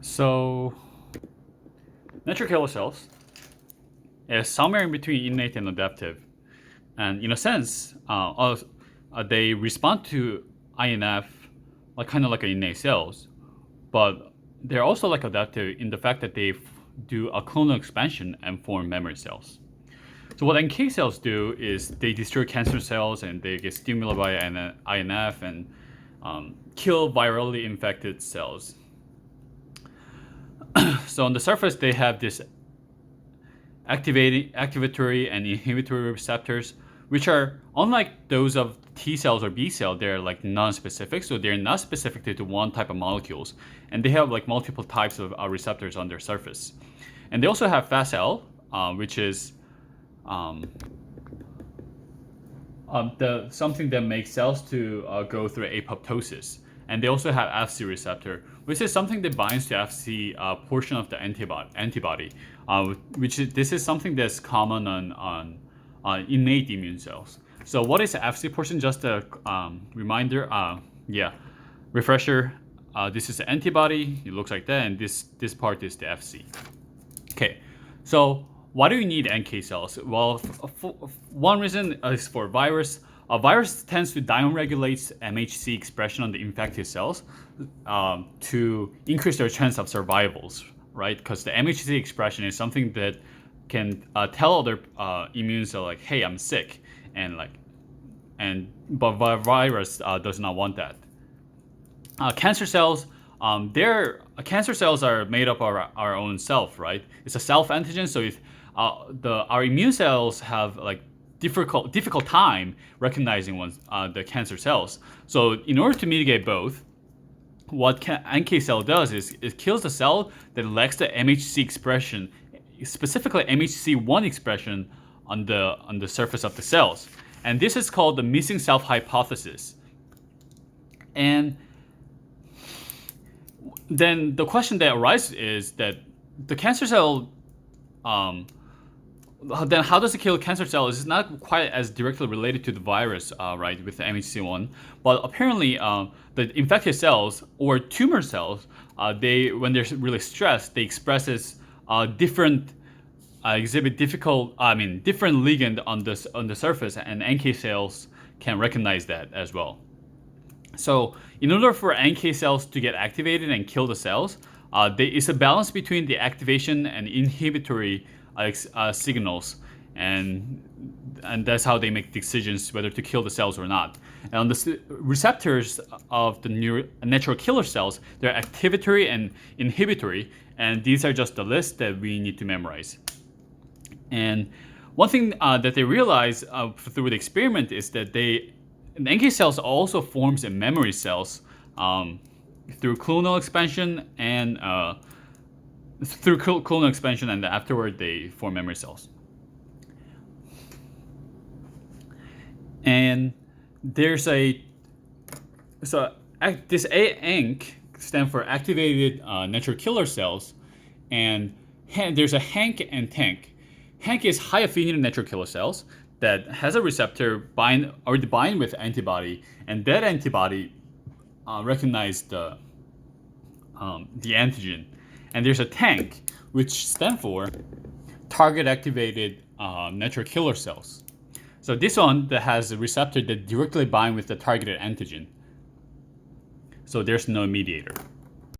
So natural killer cells is somewhere in between innate and adaptive, and in a sense, they respond to INF like kind of like innate cells, but they're also like adaptive in the fact that they do a clonal expansion and form memory cells. So what NK cells do is they destroy cancer cells and they get stimulated by INF and kill virally infected cells. So on the surface, they have this activatory and inhibitory receptors, which are unlike those of T cells or B cell. They're like non-specific, so they're not specific to one type of molecules, and they have like multiple types of receptors on their surface. And they also have FASL, which is something that makes cells to go through apoptosis. And they also have Fc receptor, which is something that binds to Fc portion of the antibody, this is something that's common on innate immune cells. So what is the Fc portion? Just a reminder, refresher. This is the antibody. It looks like that, and this part is the Fc. Okay, so why do you need NK cells? Well, one reason is for virus. A virus tends to downregulate MHC expression on the infected cells to increase their chance of survivals, right? Because the MHC expression is something that can tell other immune cell like, "Hey, I'm sick," but virus does not want that. Cancer cells, cancer cells are made up of our own self, right? It's a self antigen, so if our immune cells have like difficult time recognizing the cancer cells. So in order to mitigate both, what NK cell does is it kills the cell that lacks the MHC expression, specifically MHC1 expression on the surface of the cells. And this is called the missing self hypothesis. And then the question that arises is that the cancer cell, then how does it kill cancer cells? It's not quite as directly related to the virus, right, with the MHC1. But apparently, the infected cells or tumor cells, when they're really stressed, they express different different ligand on the surface, and NK cells can recognize that as well. So in order for NK cells to get activated and kill the cells, it's a balance between the activation and inhibitory signals, and that's how they make decisions whether to kill the cells or not. And on the receptors of the natural killer cells, they're activatory and inhibitory, and these are just the list that we need to memorize. And one thing that they realize through the experiment is that NK cells also forms in memory cells through clonal expansion and afterward they form memory cells. And there's this ANK stands for activated natural killer cells, and there's a HANK and TANK. HANK is high affinity natural killer cells that has a receptor bind with antibody, and that antibody recognizes the antigen. And there's a TANK, which stands for target activated natural killer cells. So this one that has a receptor that directly binds with the targeted antigen. So there's no mediator.